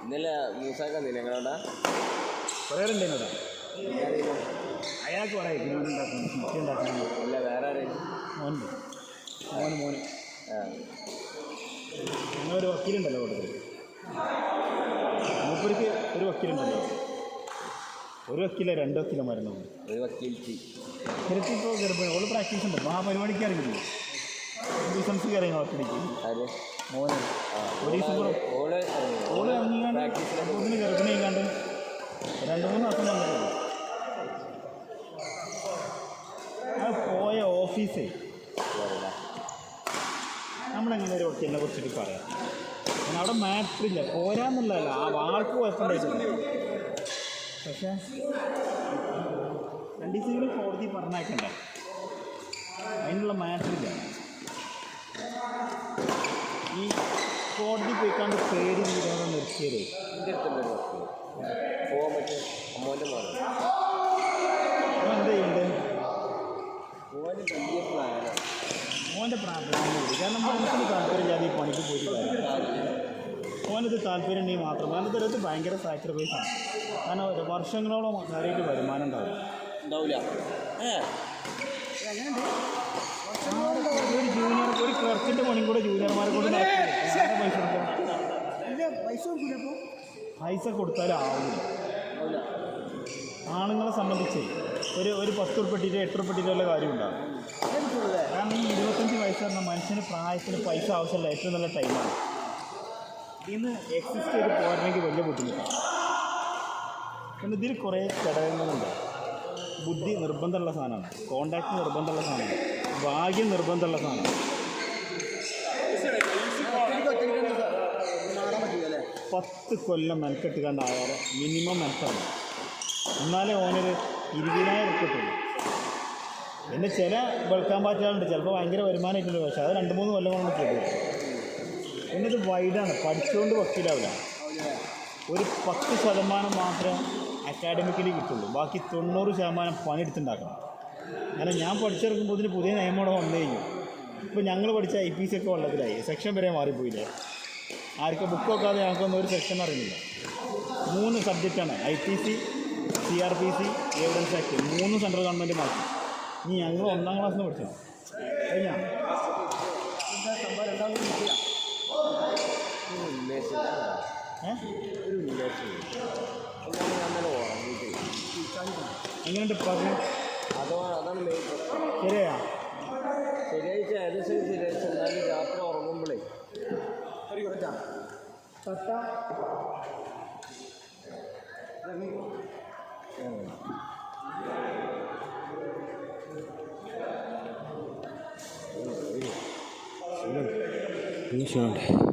ഇന്നലെ മൂസാക്ക ഞങ്ങളോടാ കുറേ ഉണ്ടേനോടാ അയാൾക്ക് പറയാം അല്ല വേറെ മോന് നിങ്ങളൊരു വക്കീലുണ്ടല്ലോ കൂട്ടത്തിൽ മൂപ്പർക്ക് ഒരു വക്കീലുണ്ടല്ലോ ഒരു വക്കീലോ 2 വക്കീലന്മാരുണ്ടോ ഒരു വക്കീൽ ഇപ്പോൾ ഗർഭിണി ഓള് പ്രാക്ടീസ് ഉണ്ട് ആ പരിപാടിക്ക് ഇറങ്ങി ബിസിനസ് കയറി ഒറ്റടിക്ക് മോനെ ഒരു ദിവസം ഓള് ഇറങ്ങിയാണ്ട് ഇതിന് ഗർഭിണി ചെയ്യാണ്ട് 2-3 മാസം വന്നിട്ടുള്ളൂ ആ പോയ ഓഫീസേ ആ നമ്മളെങ്ങനെ ഒരു എന്നെ കുറിച്ചിട്ട് പറയാം. കാരണം അവിടെ മാറ്ററില്ല, പോരാന്നുള്ളതല്ല, ആ ആൾക്ക് കുഴപ്പമുണ്ടായിട്ടില്ല. പക്ഷേ 2 ദിവസമെങ്കിലും കോടതി പറഞ്ഞേക്കണ്ടേ, അതിനുള്ള മാറ്ററില്ല. ഈ കോടതി പോയിക്കാണ്ട് പേര് വീടാതെ നിർത്തിയത് എൻ്റെ അടുത്തുണ്ട് പോകാൻ പറ്റും. അമ്മോൻ്റെ മോനെ എന്ത് ചെയ്യുന്നുണ്ട്? പോകാൻ വലിയ പ്ലാനാണ്. മോൻ്റെ പ്രാർത്ഥന കൂടി, കാരണം മനസ്സിന് താല്പര്യമില്ലാതെ ഈ പണിക്ക് പോയിട്ട് കാര്യം. മോനത് താല്പര്യം ഉണ്ടെങ്കിൽ മാത്രം. മോനത് അടുത്ത് ഭയങ്കര സാക്രിഫൈസാണ്. കാരണം ഒരു വർഷങ്ങളോളം കാര്യമായിട്ട് വരുമാനം ഉണ്ടാവില്ല. ഒരു ജൂനിയർ, ഒരു ക്ലർക്കിൻ്റെ പണിയും കൂടെ ജൂനിയർമാരെ കൊണ്ട് പൈസ കൊടുത്താലും ആവില്ല. ആണുങ്ങളെ സംബന്ധിച്ച് ഒരു 10 ഉറുപ്പിട്ടിട്ട് 8 ഉറുപ്പിട്ടിട്ടുള്ള കാര്യമുണ്ടാകും. കാരണം ഈ 25 വയസ്സ് പറഞ്ഞ മനുഷ്യന് പ്രായത്തിന് പൈസ ആവശ്യമില്ല, ഏറ്റവും നല്ല ടൈമാണ്. ഇന്ന് എക്സിസ്റ്റ് ചെയ്ത് പോരണമെങ്കിൽ വലിയ ബുദ്ധിമുട്ടാണ്. പിന്നെ ഇതിൽ കുറേ ഘടകങ്ങളുണ്ട്. ബുദ്ധി നിർബന്ധമുള്ള സാധനമാണ്, കോണ്ടാക്ട് നിർബന്ധമുള്ള സാധനമാണ്, ഭാഗ്യം നിർബന്ധമുള്ള സാധനമാണ്. 10 കൊല്ലം മെനക്കെട്ട് കണ്ടായാലും മിനിമം മെനക്കെടണം, എന്നാലേ ഓനൊരു 20,000 കിട്ടുള്ളൂ. പിന്നെ ചില വെളുക്കാൻ പറ്റാറുണ്ട്, ചിലപ്പോൾ ഭയങ്കര വരുമാനമായിട്ടുണ്ട്, പക്ഷേ അത് 2-3 കൊല്ലം കൊണ്ട് ചെയ്തു. പിന്നെ ഇത് വൈഡാണ്, പഠിച്ചുകൊണ്ട് വക്കീലാവില്ല. ഒരു 10% മാത്രം അക്കാഡമിക്കലി കിട്ടുള്ളൂ, ബാക്കി 90% പണിയെടുത്തുണ്ടാക്കണം. കാരണം ഞാൻ പഠിച്ചിറക്കുമ്പോൾ ഇതിന് പുതിയ നിയമം ഇവിടെ വന്നു കഴിഞ്ഞു. ഇപ്പോൾ ഞങ്ങൾ പഠിച്ച IPC ഒക്കെ വെള്ളത്തിലായി, സെക്ഷൻ വരെ മാറിപ്പോയില്ലേ. ആർക്കും ബുക്ക് നോക്കാതെ ഞങ്ങൾക്കൊന്നും ഒരു സെക്ഷൻ അറിയില്ല. 3 സബ്ജക്റ്റാണ്, IPC, CRPC, evidence act, 3 central government മാറ്റി. ഇനി ഞങ്ങൾ 1ാം ക്ലാസ്സിൽ നിന്ന് പഠിച്ചോ കഴിഞ്ഞാൽ എങ്ങനെയുണ്ട് പറഞ്ഞു? അതാണ് മെയിൻ പ്രശ്നം. ശരിയാ, ശരിയാഴ്ച ഏകദേശം ശരിയാഴ്ച എന്നാലും രാത്രി ഉറങ്ങുമ്പോഴേ ക്ഷീണമുണ്ട്.